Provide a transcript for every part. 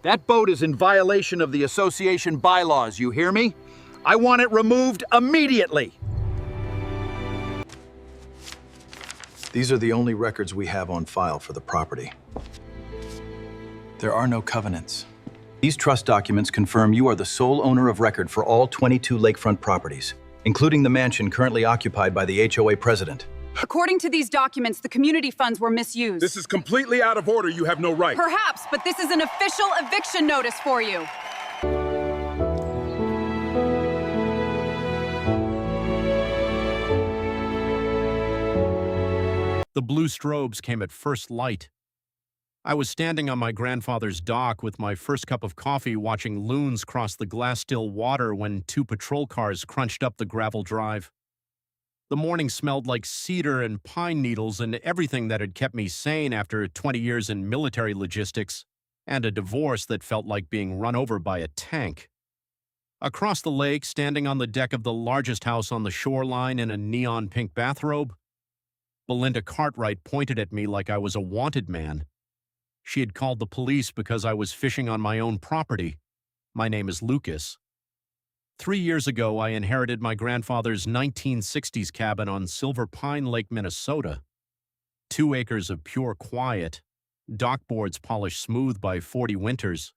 That boat is in violation of the association bylaws, you hear me? I want it removed immediately. These are the only records we have on file for the property. There are no covenants. These trust documents confirm you are the sole owner of record for all 22 lakefront properties, including the mansion currently occupied by the HOA president. According to these documents, the community funds were misused. This is completely out of order. You have no right. Perhaps, but this is an official eviction notice for you. The blue strobes came at first light. I was standing on my grandfather's dock with my first cup of coffee watching loons cross the glass-still water when 2 patrol cars crunched up the gravel drive. The morning smelled like cedar and pine needles and everything that had kept me sane after 20 years in military logistics and a divorce that felt like being run over by a tank. Across the lake, standing on the deck of the largest house on the shoreline in a neon pink bathrobe, Belinda Cartwright pointed at me like I was a wanted man. She had called the police because I was fishing on my own property. My name is Lucas. 3 years ago, I inherited my grandfather's 1960s cabin on Silver Pine Lake, Minnesota. 2 acres of pure quiet, dock boards polished smooth by 40 winters,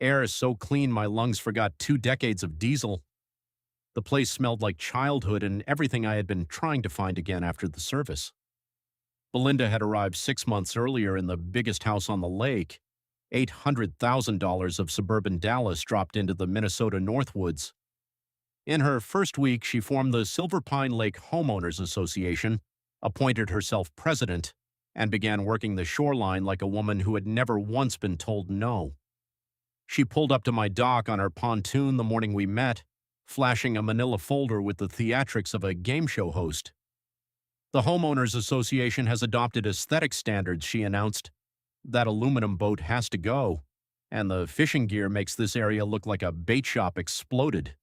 air so clean my lungs forgot 2 decades of diesel. The place smelled like childhood and everything I had been trying to find again after the service. Belinda had arrived 6 months earlier in the biggest house on the lake. $800,000 of suburban Dallas dropped into the Minnesota Northwoods. In her first week, she formed the Silver Pine Lake Homeowners Association, appointed herself president, and began working the shoreline like a woman who had never once been told no. She pulled up to my dock on her pontoon the morning we met, flashing a manila folder with the theatrics of a game show host. The Homeowners Association has adopted aesthetic standards, she announced. That aluminum boat has to go, and the fishing gear makes this area look like a bait shop exploded.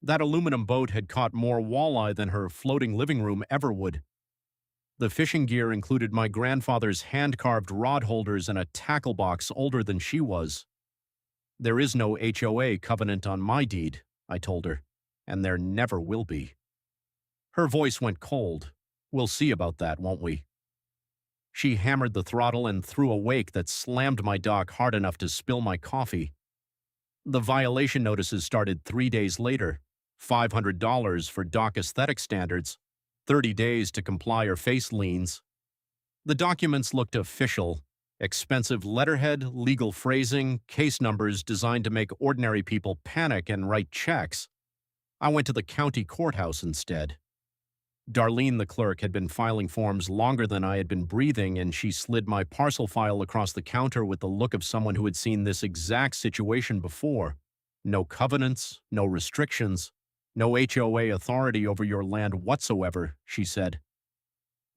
That aluminum boat had caught more walleye than her floating living room ever would. The fishing gear included my grandfather's hand-carved rod holders and a tackle box older than she was. There is no HOA covenant on my deed, I told her, and there never will be. Her voice went cold. We'll see about that, won't we? She hammered the throttle and threw a wake that slammed my dock hard enough to spill my coffee. The violation notices started 3 days later. $500 for dock aesthetic standards, 30 days to comply or face liens. The documents looked official, expensive letterhead, legal phrasing, case numbers designed to make ordinary people panic and write checks. I went to the county courthouse instead. Darlene, the clerk, had been filing forms longer than I had been breathing, and she slid my parcel file across the counter with the look of someone who had seen this exact situation before. No covenants, no restrictions, no HOA authority over your land whatsoever, she said.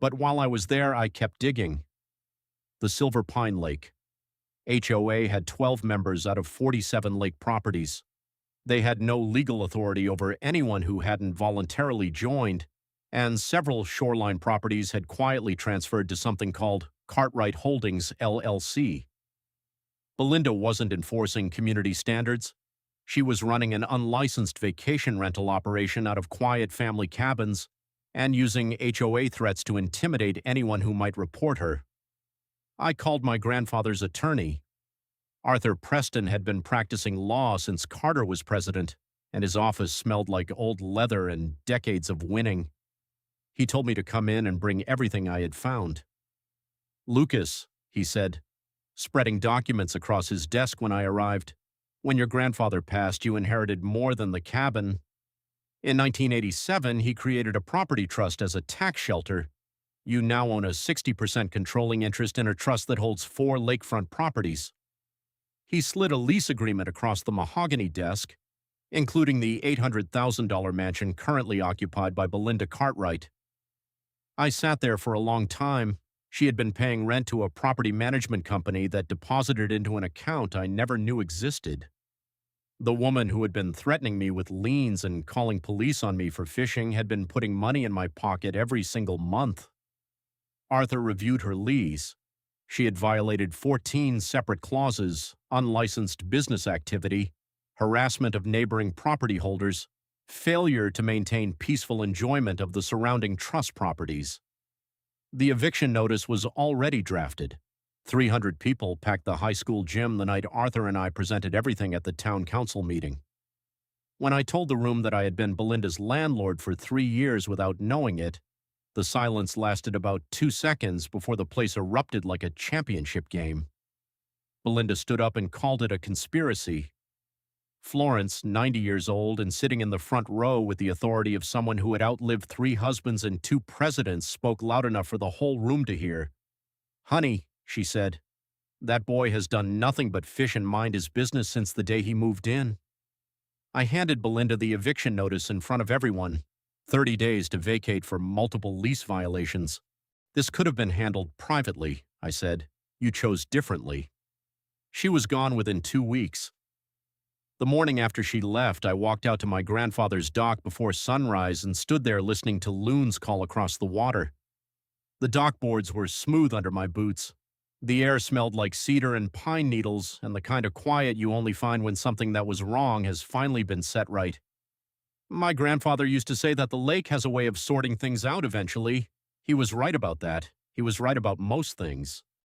But while I was there, I kept digging. The Silver Pine Lake. HOA had 12 members out of 47 lake properties. They had no legal authority over anyone who hadn't voluntarily joined, and several shoreline properties had quietly transferred to something called Cartwright Holdings, LLC. Belinda wasn't enforcing community standards. She was running an unlicensed vacation rental operation out of quiet family cabins and using HOA threats to intimidate anyone who might report her. I called my grandfather's attorney. Arthur Preston had been practicing law since Carter was president, and his office smelled like old leather and decades of winning. He told me to come in and bring everything I had found. "Lucas," he said, spreading documents across his desk when I arrived. "When your grandfather passed, you inherited more than the cabin. In 1987, he created a property trust as a tax shelter. You now own a 60% controlling interest in a trust that holds 4 lakefront properties." He slid a lease agreement across the mahogany desk, including the $800,000 mansion currently occupied by Belinda Cartwright. I sat there for a long time. She had been paying rent to a property management company that deposited into an account I never knew existed. The woman who had been threatening me with liens and calling police on me for fishing had been putting money in my pocket every single month. Arthur reviewed her lease. She had violated 14 separate clauses: unlicensed business activity, harassment of neighboring property holders, failure to maintain peaceful enjoyment of the surrounding trust properties. The eviction notice was already drafted. 300 people packed the high school gym the night Arthur and I presented everything at the town council meeting. When I told the room that I had been Belinda's landlord for 3 years without knowing it, the silence lasted about 2 seconds before the place erupted like a championship game. Belinda stood up and called it a conspiracy. Florence, 90 years old and sitting in the front row with the authority of someone who had outlived 3 husbands and 2 presidents, spoke loud enough for the whole room to hear. "Honey," she said, "that boy has done nothing but fish and mind his business since the day he moved in." I handed Belinda the eviction notice in front of everyone. 30 days to vacate for multiple lease violations. "This could have been handled privately," I said. "You chose differently." She was gone within 2 weeks. The morning after she left, I walked out to my grandfather's dock before sunrise and stood there listening to loons call across the water. The dock boards were smooth under my boots. The air smelled like cedar and pine needles, and the kind of quiet you only find when something that was wrong has finally been set right. My grandfather used to say that the lake has a way of sorting things out eventually. He was right about that. He was right about most things.